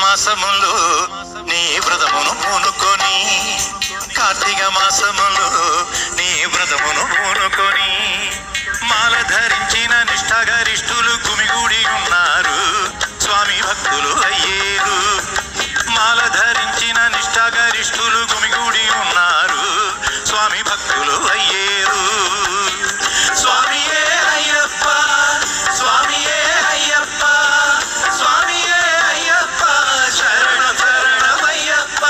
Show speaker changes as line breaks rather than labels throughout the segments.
మాసములో నీ వ్రతమును పూనుకొని, కార్తీక మాసములో నీ వ్రతమును పూనుకొని, మాల ధరించిన నిష్ఠాగరిష్ఠులు గుమిగూడి ఉన్నారు, స్వామి భక్తులు అయ్యేరు. మాల ధరించిన నిష్ఠాగరిష్ఠులు గుమిగూడి ఉన్నారు, స్వామి భక్తులు అయ్యేరు. స్వామియే అయ్యప్ప, స్వామియే అయ్యప్ప, స్వామియే అయ్యప్ప, శరణం శరణమయ్యప్ప.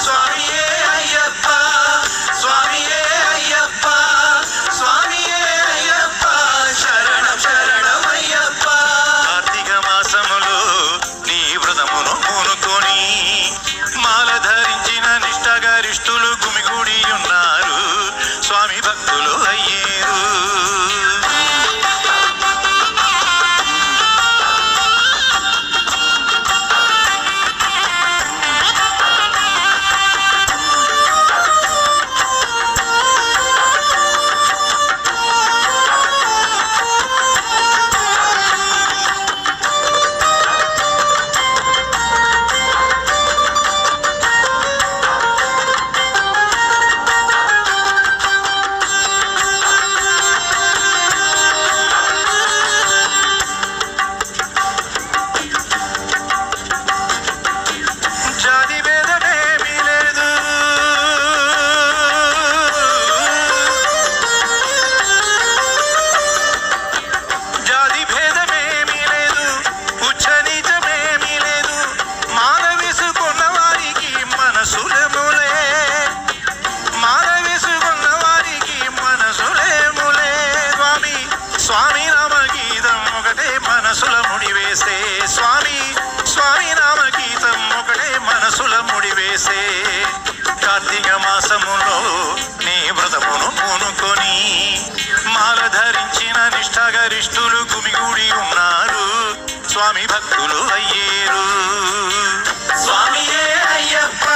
స్వామియే అయ్యప్ప, స్వామియే అయ్యప్ప, స్వామియే అయ్యప్ప, శరణం శరణమయ్యప్ప. కార్తీక మాసములో నీ వ్రతమును పూనుకొని, మాల ధరించిన నిష్ఠాగరిష్ఠులు గుమిగూడి ఉన్నారు, స్వామి భక్తులు అయ్యేరు. జాతి భేదమేమీ లేదు, జాతి భేదమేమీ లేదు, ఉచ్చ నీచమేమీ లేదు, మాల వేసుకున్న వారికి మనసులేములే, మాల వేసుకున్న వారికి మనసులేములే. స్వామి స్వామి నామ గీతం ఒకటే మనసుల ముడివేసే, స్వామి స్వామి నామ గీతం ఒకటే మనసుల ముడివేసే. కార్తీక మాసములో నీ వ్రతమును పూనుకొని, మాల ధరించిన నిష్ఠాగరిష్ఠులు గుమిగూడి ఉన్నారు, స్వామి భక్తులు అయ్యేరు. స్వామియే అయ్యప్ప,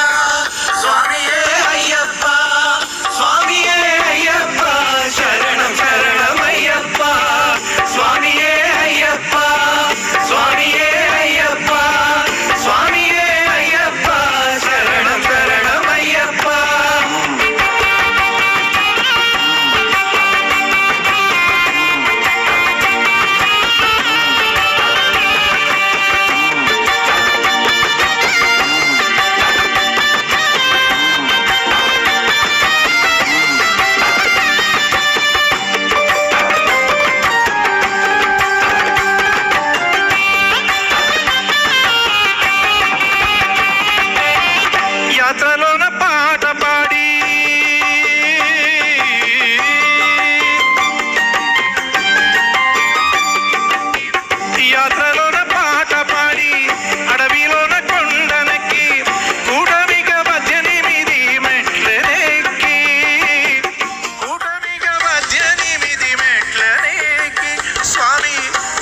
స్వామియే అయ్యప్ప, స్వామియే అయ్యప్ప, శరణం శరణమయ్యప్ప. స్వామియే అయ్యప్ప, స్వామియే అయ్యప్ప, స్వామియే అయ్యప్ప, శరణం శరణమయ్యప్ప. యాత్రలోన పాట పాడి, యాత్రలోన పాట పాడి, అడవిలోన కొండనెక్కి, కూటమిక 18 మెట్లనెక్కి, కూటమిక 18 మెట్లనెక్కి, స్వామి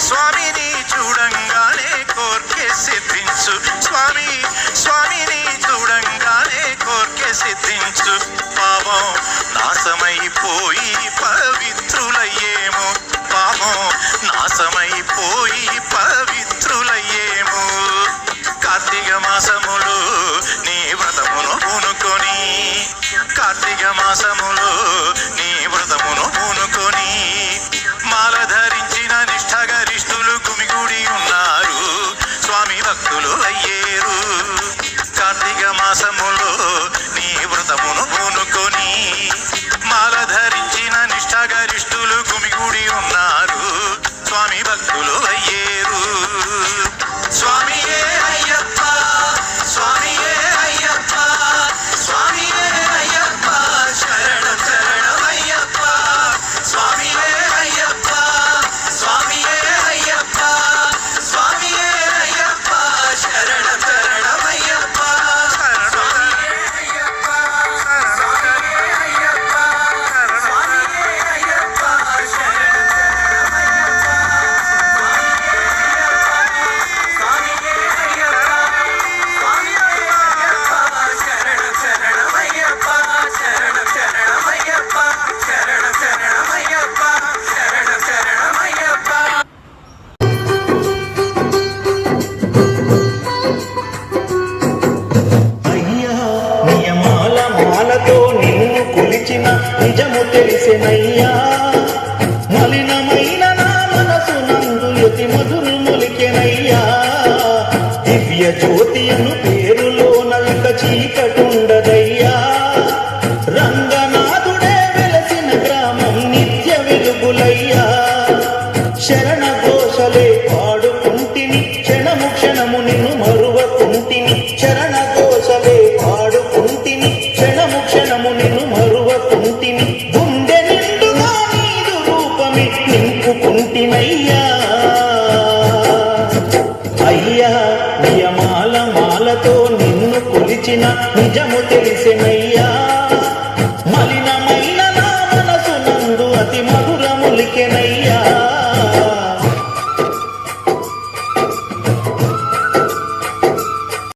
స్వామిని చూడంగానే కోర్కె సిద్ధించు, స్వామి స్వామిని చూడంగానే కోర్కె సిద్ధించు. పాపం నాశమైపోయి పవిత్రులయ్యేమో, పాపం నాశమైపోయి పవిత్రులయ్యేమో. కార్తీక మాసములో నీ వ్రతమును పూనుకొని, కార్తీక మాసములో నీ వ్రతమును పూనుకొని, మాల ధరించిన నిష్ఠాగరిష్ఠులు గుమిగూడి ఉన్నారు, స్వామి భక్తులు అయ్యేరు. కార్తీక మాసములో నీ వ్రతమును పూనుకొని, మాల ధరించిన నిష్ఠాగరిష్ఠులు గుమిగూడి ఉన్నారు, స్వామి భక్తులు అయ్యేరు. స్వామియే అయ్యప్ప, స్వామియే అయ్యప్ప, స్వామియే అయ్యప్ప, శరణం శరణమయ్యప్ప. స్వామియే అయ్యప్ప, స్వామియే అయ్యప్ప, స్వామియే అయ్యప్ప, శరణం శరణమయ్యప్ప. స్వామియే అయ్యప్ప.
దివ్య జ్యోతియను పేరులోన ఇక చీకటుండదయ్యా. రంగనాథుడే వెలసిన గ్రామం నిత్య వెలుగులయ్యా. శరణ ఘోషలే పాడుకుంటిని క్షణము క్షణము నిన్ను మరువకుంటిని. శరణ ఘోషలే పాడుకుంటిని క్షణము క్షణము నిన్ను మరువకుంటిని. గుండె నిండుగా నీదు రూపమే నింపుకుంటినయ్యా. అయ్యా నియమాల మాలతో నిన్ను కొలిచిన నిజము తెలిసినయ్యా. మలిన